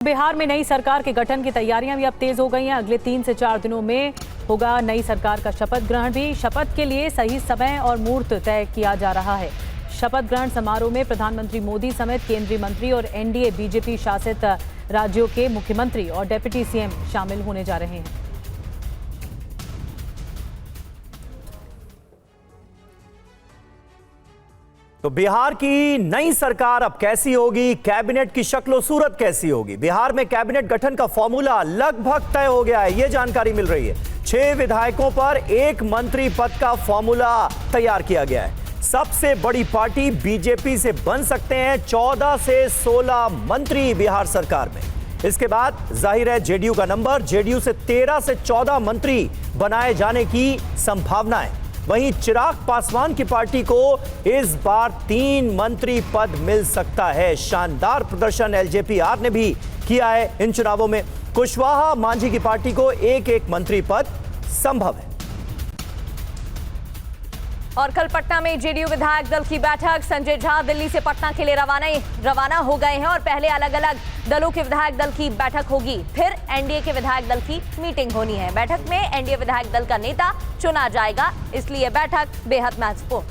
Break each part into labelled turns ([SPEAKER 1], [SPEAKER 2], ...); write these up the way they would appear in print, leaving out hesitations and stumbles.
[SPEAKER 1] बिहार में नई सरकार के गठन की तैयारियां भी अब तेज हो गई हैं। अगले 3 से 4 दिनों में होगा नई सरकार का शपथ ग्रहण भी। शपथ के लिए सही समय और मुहूर्त तय किया जा रहा है। शपथ ग्रहण समारोह में प्रधानमंत्री मोदी समेत केंद्रीय मंत्री और एनडीए बीजेपी शासित राज्यों के मुख्यमंत्री और डिप्टी सीएम शामिल होने जा रहे हैं।
[SPEAKER 2] तो बिहार की नई सरकार अब कैसी होगी, कैबिनेट की शक्ल सूरत कैसी होगी? बिहार में कैबिनेट गठन का फॉर्मूला लगभग तय हो गया है, यह जानकारी मिल रही है। 6 विधायकों पर 1 मंत्री पद का फॉर्मूला तैयार किया गया है। सबसे बड़ी पार्टी बीजेपी से बन सकते हैं 14 से 16 मंत्री बिहार सरकार में। इसके बाद जाहिर है जेडीयू का नंबर, जेडीयू से 13 से 14 मंत्री बनाए जाने की संभावना है। वहीं चिराग पासवान की पार्टी को इस बार 3 मंत्री पद मिल सकता है। शानदार प्रदर्शन एलजेपी-आर ने भी किया है इन चुनावों में। कुशवाहा मांझी की पार्टी को 1-1 मंत्री पद संभव है।
[SPEAKER 3] और कल पटना में जेडीयू विधायक दल की बैठक। संजय झा दिल्ली से पटना के लिए रवाना हो गए हैं और पहले अलग अलग दलों के विधायक दल की बैठक होगी, फिर एनडीए के विधायक दल की मीटिंग होनी है। बैठक में एनडीए विधायक दल का नेता चुना जाएगा, इसलिए बैठक बेहद महत्वपूर्ण।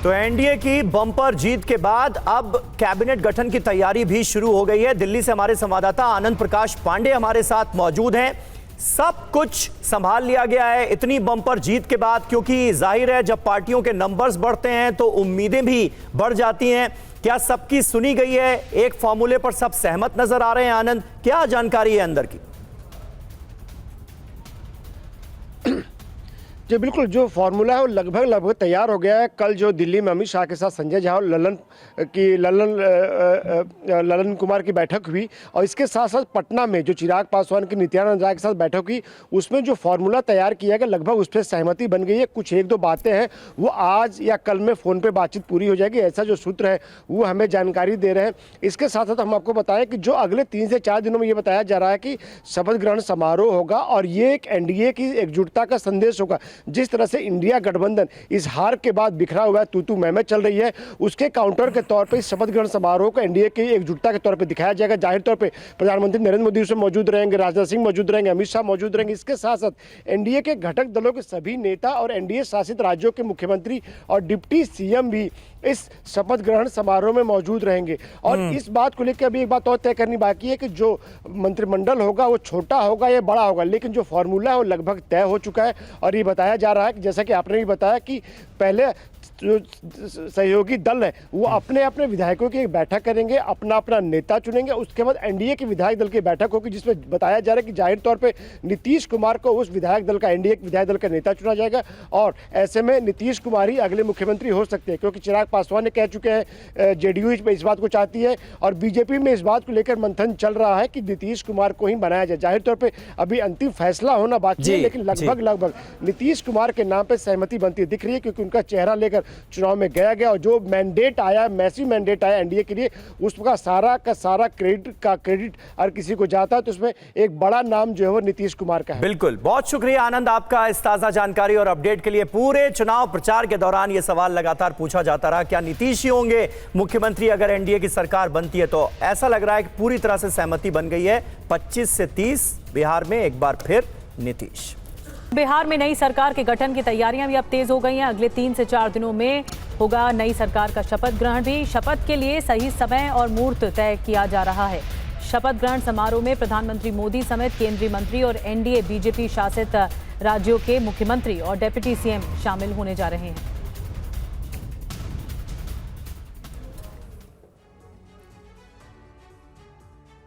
[SPEAKER 2] तो एनडीए की बम्पर जीत के बाद अब कैबिनेट गठन की तैयारी भी शुरू हो गई है। दिल्ली से हमारे संवाददाता आनंद प्रकाश पांडे हमारे साथ मौजूद हैं। सब कुछ संभाल लिया गया है इतनी बम्पर जीत के बाद, क्योंकि जाहिर है जब पार्टियों के नंबर्स बढ़ते हैं तो उम्मीदें भी बढ़ जाती हैं। क्या सबकी सुनी गई है? एक फॉर्मूले पर सब सहमत नजर आ रहे हैं? आनंद, क्या जानकारी है अंदर की?
[SPEAKER 4] जी बिल्कुल, जो फार्मूला है वो लगभग तैयार हो गया है। कल जो दिल्ली में अमित शाह के साथ संजय झा और ललन कुमार की बैठक हुई और इसके साथ साथ पटना में जो चिराग पासवान की नित्यानंद राय के साथ बैठक हुई, उसमें जो फार्मूला तैयार किया गया लगभग उस पर सहमति बन गई है। कुछ 1-2 बातें हैं वो आज या कल में फ़ोन पे बातचीत पूरी हो जाएगी, ऐसा जो सूत्र है वो हमें जानकारी दे रहे हैं। इसके साथ साथ हम आपको बताएं कि जो अगले 3 से 4 दिनों में ये बताया जा रहा है कि शपथ ग्रहण समारोह होगा और ये एक एनडीए की एकजुटता का संदेश होगा। जिस तरह से इंडिया गठबंधन इस हार के बाद बिखरा हुआ है, तू मैं चल रही है, उसके काउंटर के तौर पे इस शपथ ग्रहण समारोह को एनडीए की एकजुटता के तौर पे दिखाया जाएगा। जाहिर तौर पे प्रधानमंत्री नरेंद्र मोदी उसमें मौजूद रहेंगे, राजनाथ सिंह मौजूद रहेंगे, अमित शाह मौजूद रहेंगे। इसके साथ साथ एनडीए के घटक दलों के सभी नेता और एनडीए शासित राज्यों के मुख्यमंत्री और डिप्टी सीएम भी इस शपथ ग्रहण समारोह में मौजूद रहेंगे। और इस बात को लेकर अभी एक बात और तय करनी बाकी है कि जो मंत्रिमंडल होगा वो छोटा होगा या बड़ा होगा, लेकिन जो फॉर्मूला है वो लगभग तय हो चुका है। और ये बताया जा रहा है कि जैसा कि आपने भी बताया कि पहले जो सहयोगी दल है वो अपने अपने विधायकों की एक बैठक करेंगे, अपना अपना नेता चुनेंगे। उसके बाद एनडीए की विधायक दल की बैठक होगी जिसमें बताया जा रहा है कि जाहिर तौर पे नीतीश कुमार को उस विधायक दल का एनडीए विधायक दल का नेता चुना जाएगा। और ऐसे में नीतीश कुमार ही अगले मुख्यमंत्री हो सकते हैं, क्योंकि चिराग पासवान ने कह चुके हैं जेडीयू इस बात को चाहती है और बीजेपी में इस बात को लेकर मंथन चल रहा है कि नीतीश कुमार को ही बनाया जाए। जाहिर तौर पर अभी अंतिम फैसला होना बाकी है, लेकिन लगभग नीतीश कुमार के नाम पर सहमति बनती दिख रही है, क्योंकि उनका चेहरा लेकर चुनाव में गया और जो मैंडेट आया, मैसिव मैंडेट आया एनडीए के लिए, उसका सारा का सारा क्रेडिट अगर किसी को जाता है तो उसमें एक बड़ा नाम जो है वो नीतीश कुमार का है।
[SPEAKER 2] बिल्कुल, बहुत शुक्रिया आनंद आपका इस ताजा जानकारी और अपडेट के लिए। पूरे चुनाव प्रचार के दौरान यह सवाल लगातार पूछा जाता रहा, क्या नीतीश ही होंगे मुख्यमंत्री अगर एनडीए की सरकार बनती है? तो ऐसा लग रहा है कि पूरी तरह से सहमति बन गई है। 25 से 30 बिहार में एक बार फिर नीतीश।
[SPEAKER 1] बिहार में नई सरकार के गठन की तैयारियां भी अब तेज हो गई हैं। अगले 3 से 4 दिनों में होगा नई सरकार का शपथ ग्रहण भी। शपथ के लिए सही समय और मुहूर्त तय किया जा रहा है। शपथ ग्रहण समारोह में प्रधानमंत्री मोदी समेत केंद्रीय मंत्री और एनडीए बीजेपी शासित राज्यों के मुख्यमंत्री और डिप्टी सीएम शामिल होने जा रहे हैं।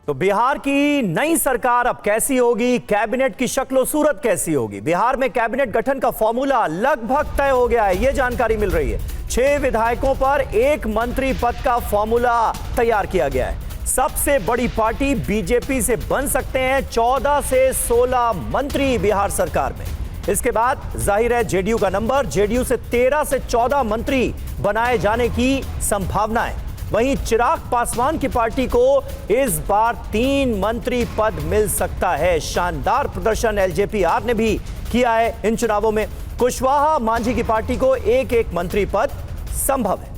[SPEAKER 2] तो बिहार की नई सरकार अब कैसी होगी, कैबिनेट की शक्ल सूरत कैसी होगी? बिहार में कैबिनेट गठन का फॉर्मूला लगभग तय हो गया है, यह जानकारी मिल रही है। 6 विधायकों पर 1 मंत्री पद का फॉर्मूला तैयार किया गया है। सबसे बड़ी पार्टी बीजेपी से बन सकते हैं 14 से 16 मंत्री बिहार सरकार में। इसके बाद जाहिर है जेडीयू का नंबर, जेडीयू से 13 से 14 मंत्री बनाए जाने की संभावना है। वहीं चिराग पासवान की पार्टी को इस बार 3 मंत्री पद मिल सकता है। शानदार प्रदर्शन एलजेपी-आर ने भी किया है इन चुनावों में। कुशवाहा मांझी की पार्टी को 1-1 मंत्री पद संभव है।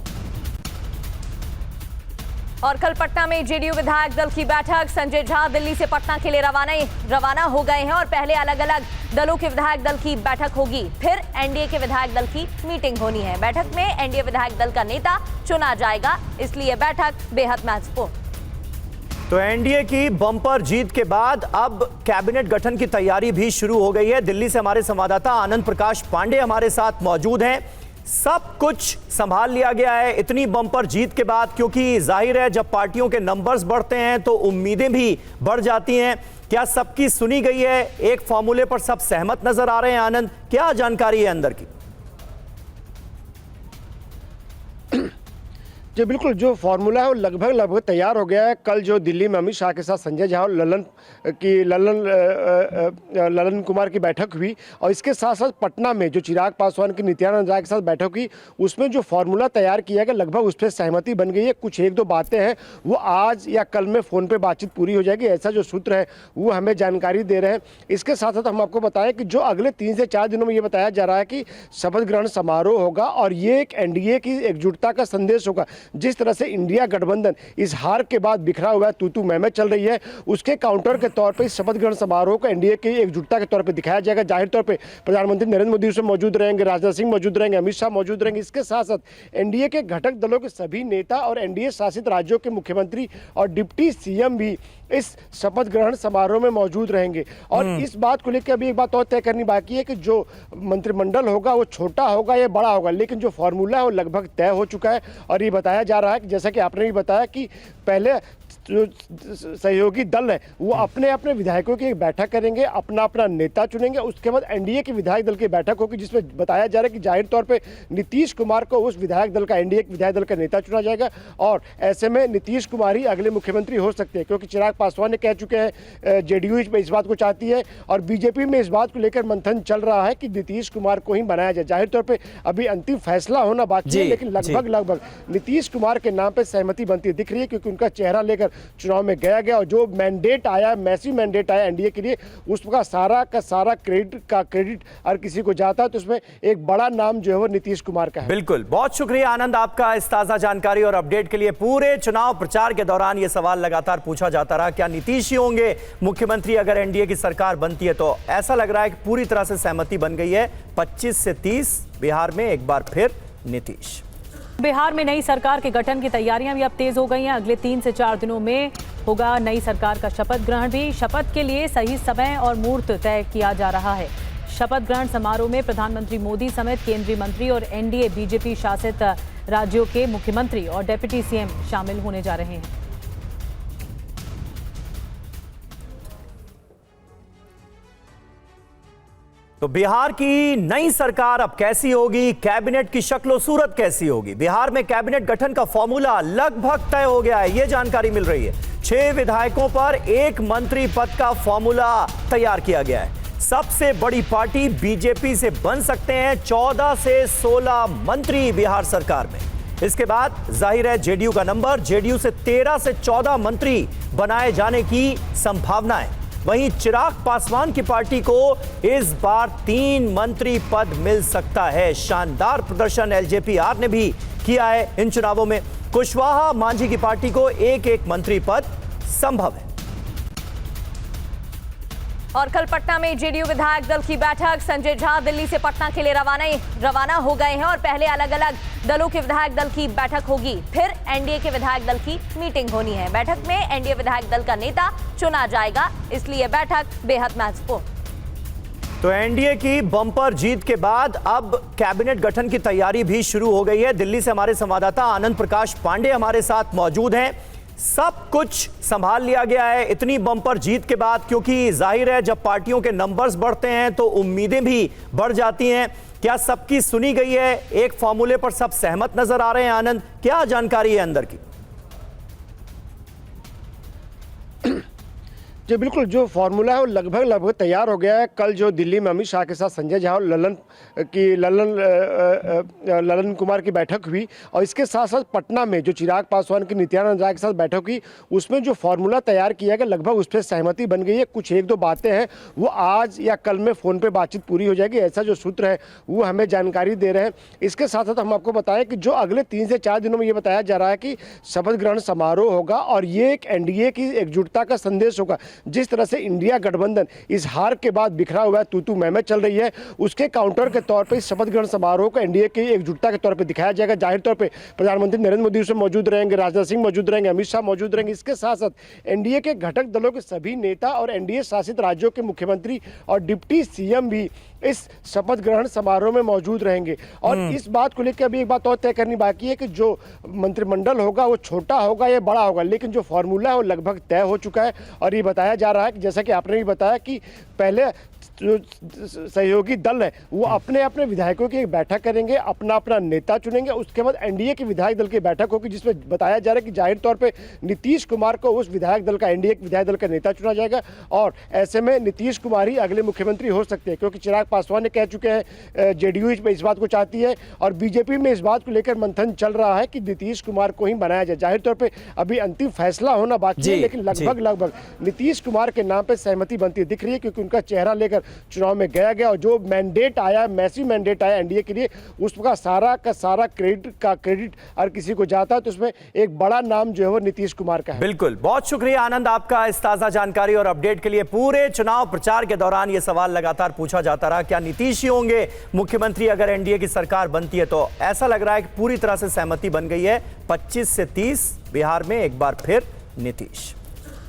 [SPEAKER 3] और कल पटना में जेडीयू विधायक दल की बैठक, संजय झा दिल्ली से पटना के लिए रवाना हो गए हैं और पहले अलग अलग दलों के विधायक दल की बैठक होगी, फिर एनडीए के विधायक दल की मीटिंग होनी है। बैठक में एनडीए विधायक दल का नेता चुना जाएगा, इसलिए बैठक बेहद महत्वपूर्ण।
[SPEAKER 2] तो एनडीए की बम्पर जीत के बाद अब कैबिनेट गठन की तैयारी भी शुरू हो गई है। दिल्ली से हमारे संवाददाता आनंद प्रकाश पांडे हमारे साथ मौजूद हैं। सब कुछ संभाल लिया गया है इतनी बम्पर जीत के बाद, क्योंकि जाहिर है जब पार्टियों के नंबर्स बढ़ते हैं तो उम्मीदें भी बढ़ जाती हैं। क्या सबकी सुनी गई है? एक फॉर्मूले पर सब सहमत नजर आ रहे हैं। आनंद, क्या जानकारी है अंदर की?
[SPEAKER 4] जी बिल्कुल, जो फार्मूला है वो लगभग तैयार हो गया है। कल जो दिल्ली में अमित शाह के साथ संजय झा और ललन कुमार की बैठक हुई और इसके साथ साथ पटना में जो चिराग पासवान की नित्यानंद राय के साथ बैठक हुई, उसमें जो फार्मूला तैयार किया गया लगभग उस पर सहमति बन गई है। कुछ एक दो बातें हैं वो आज या कल में फ़ोन पे बातचीत पूरी हो जाएगी, ऐसा जो सूत्र है वो हमें जानकारी दे रहे हैं। इसके साथ साथ हम आपको बताएं कि जो अगले 3 से 4 दिनों में ये बताया जा रहा है कि शपथ ग्रहण समारोह होगा और ये एक एनडीए की एकजुटता का संदेश होगा। जिस तरह से इंडिया गठबंधन इस हार के बाद बिखरा हुआ है, तू मैं चल रही है, उसके काउंटर के तौर पर इस शपथ ग्रहण समारोह को एनडीए की एकजुटता के तौर पर दिखाया जाएगा। जाहिर तौर पर प्रधानमंत्री नरेंद्र मोदी उसमें मौजूद रहेंगे, राजनाथ सिंह मौजूद रहेंगे, अमित शाह मौजूद रहेंगे। इसके साथ साथ एनडीए के घटक दलों के सभी नेता और एनडीए शासित राज्यों के मुख्यमंत्री और डिप्टी सीएम भी इस शपथ ग्रहण समारोह में मौजूद रहेंगे। और इस बात को लेकर अभी एक बात और तय करनी बाकी है कि जो मंत्रिमंडल होगा वो छोटा होगा या बड़ा होगा, लेकिन जो फॉर्मूला है वो लगभग तय हो चुका है। और ये बताया जा रहा है कि जैसा कि आपने भी बताया कि पहले जो सहयोगी दल है वो अपने अपने विधायकों की एक बैठक करेंगे, अपना अपना नेता चुनेंगे। उसके बाद एनडीए के विधायक दल की बैठक होगी, जिसमें बताया जा रहा है कि जाहिर तौर पे नीतीश कुमार को उस विधायक दल का एनडीए के विधायक दल का नेता चुना जाएगा। और ऐसे में नीतीश कुमार ही अगले मुख्यमंत्री हो सकते हैं, क्योंकि चिराग पासवान ने कह चुके हैं, जेडीयू इस बात को चाहती है और बीजेपी में इस बात को लेकर मंथन चल रहा है कि नीतीश कुमार को ही बनाया जाए। जाहिर तौर पर अभी अंतिम फैसला होना बाकी है, लेकिन लगभग नीतीश कुमार के नाम पर सहमति बनती दिख रही है, क्योंकि उनका चेहरा लेकर चुनाव में गया और जो मैंडेट आया, मैसिव मैंडेट आया एनडीए के लिए, उसका सारा का सारा क्रेडिट अगर किसी को जाता है तो उसमें एक बड़ा नाम जो है वो नीतीश कुमार का है।
[SPEAKER 2] बिल्कुल, बहुत शुक्रिया आनंद आपका इस ताजा जानकारी और अपडेट के लिए। पूरे चुनाव प्रचार के दौरान यह सवाल लगातार पूछा जाता रहा, क्या नीतीश ही होंगे मुख्यमंत्री अगर एनडीए की सरकार बनती है? तो ऐसा लग रहा है कि पूरी तरह से सहमति बन गई है। 25 से 30 बिहार में एक बार फिर नीतीश।
[SPEAKER 1] बिहार में नई सरकार के गठन की तैयारियां भी अब तेज हो गई हैं। अगले 3 से 4 दिनों में होगा नई सरकार का शपथ ग्रहण भी। शपथ के लिए सही समय और मुहूर्त तय किया जा रहा है। शपथ ग्रहण समारोह में प्रधानमंत्री मोदी समेत केंद्रीय मंत्री और एनडीए बीजेपी शासित राज्यों के मुख्यमंत्री और डिप्टी सीएम शामिल होने जा रहे हैं।
[SPEAKER 2] तो बिहार की नई सरकार अब कैसी होगी? कैबिनेट की शक्ल सूरत कैसी होगी? बिहार में कैबिनेट गठन का फॉर्मूला लगभग तय हो गया है, यह जानकारी मिल रही है। 6 विधायकों पर 1 मंत्री पद का फॉर्मूला तैयार किया गया है। सबसे बड़ी पार्टी बीजेपी से बन सकते हैं 14 से 16 मंत्री बिहार सरकार में। इसके बाद जाहिर है जेडीयू का नंबर, जेडीयू से 13 से 14 मंत्री बनाए जाने की संभावना है। वहीं चिराग पासवान की पार्टी को इस बार 3 मंत्री पद मिल सकता है। शानदार प्रदर्शन एलजेपी-आर ने भी किया है इन चुनावों में। कुशवाहा मांझी की पार्टी को एक मंत्री पद संभव है।
[SPEAKER 3] और कल पटना में जेडीयू विधायक दल की बैठक, संजय झा दिल्ली से पटना के लिए रवाना हो गए हैं और पहले अलग अलग दलों के विधायक दल की बैठक होगी, फिर एनडीए के विधायक दल की मीटिंग होनी है। बैठक में एनडीए विधायक दल का नेता चुना जाएगा, इसलिए बैठक बेहद महत्वपूर्ण।
[SPEAKER 2] तो एनडीए की बम्पर जीत के बाद अब कैबिनेट गठन की तैयारी भी शुरू हो गई है। दिल्ली से हमारे संवाददाता आनंद प्रकाश पांडे हमारे साथ मौजूद हैं। सब कुछ संभाल लिया गया है इतनी बम्पर जीत के बाद, क्योंकि जाहिर है जब पार्टियों के नंबर्स बढ़ते हैं तो उम्मीदें भी बढ़ जाती हैं। क्या सबकी सुनी गई है? एक फॉर्मूले पर सब सहमत नजर आ रहे हैं। आनंद, क्या जानकारी है अंदर की?
[SPEAKER 4] जी बिल्कुल, जो फॉर्मूला है वो लगभग तैयार हो गया है। कल जो दिल्ली में अमित शाह के साथ संजय झा और ललन कुमार की बैठक हुई और इसके साथ साथ पटना में जो चिराग पासवान की नित्यानंद राय के साथ बैठक हुई, उसमें जो फॉर्मूला तैयार किया गया लगभग उस पर सहमति बन गई है। कुछ एक दो बातें हैं वो आज या कल में फ़ोन पे बातचीत पूरी हो जाएगी, ऐसा जो सूत्र है वो हमें जानकारी दे रहे हैं। इसके साथ साथ हम आपको बताएं कि जो अगले 3 से 4 दिनों में ये बताया जा रहा है कि शपथ ग्रहण समारोह होगा और ये एक एनडीए की एकजुटता का संदेश होगा। जिस तरह से इंडिया गठबंधन इस हार के बाद बिखरा हुआ है, तू मैं चल रही है, उसके काउंटर के तौर पे इस शपथ ग्रहण समारोह को एनडीए की एकजुटता के तौर पे दिखाया जाएगा। जाहिर तौर पे प्रधानमंत्री नरेंद्र मोदी उसमें मौजूद रहेंगे, राजनाथ सिंह मौजूद रहेंगे, अमित शाह मौजूद रहेंगे। इसके साथ साथ एनडीए के घटक दलों के सभी नेता और एनडीए शासित राज्यों के मुख्यमंत्री और डिप्टी सीएम भी इस शपथ ग्रहण समारोह में मौजूद रहेंगे। और इस बात को लेकर अभी एक बात और तय करनी बाकी है कि जो मंत्रिमंडल होगा वो छोटा होगा या बड़ा होगा, लेकिन जो फॉर्मूला है वो लगभग तय हो चुका है। और ये बताया जा रहा है कि जैसा कि आपने भी बताया कि पहले जो सहयोगी दल है वो अपने अपने विधायकों की एक बैठक करेंगे, अपना अपना नेता चुनेंगे। उसके बाद एनडीए की विधायक दल की बैठक होगी जिसमें बताया जा रहा है कि जाहिर तौर पे नीतीश कुमार को उस विधायक दल का एनडीए विधायक दल का नेता चुना जाएगा। और ऐसे में नीतीश कुमार ही अगले मुख्यमंत्री हो सकते हैं, क्योंकि चिराग पासवान ने कह चुके हैं, जेडीयू इस बात को चाहती है और बीजेपी में इस बात को लेकर मंथन चल रहा है कि नीतीश कुमार को ही बनाया जाए। जाहिर तौर पर अभी अंतिम फैसला होना बाकी है, लेकिन लगभग नीतीश कुमार के नाम पर सहमति बनती दिख रही है, क्योंकि उनका चेहरा लेकर चुनाव में गया और जो मैंडेट आया, मैसिव मैंडेट आया एनडीए के लिए, उसका सारा का सारा क्रेडिट अगर किसी को जाता है तो उसमें एक बड़ा नाम जो है वो नीतीश कुमार का है।
[SPEAKER 2] बिल्कुल, बहुत शुक्रिया आनंद आपका इस ताजा जानकारी और अपडेट के लिए। पूरे चुनाव प्रचार के दौरान यह सवाल लगातार पूछा जाता रहा, क्या नीतीश ही होंगे मुख्यमंत्री अगर एनडीए की सरकार बनती है? तो ऐसा लग रहा है कि पूरी तरह से सहमति बन गई है। 25 से 30 बिहार में एक बार फिर नीतीश।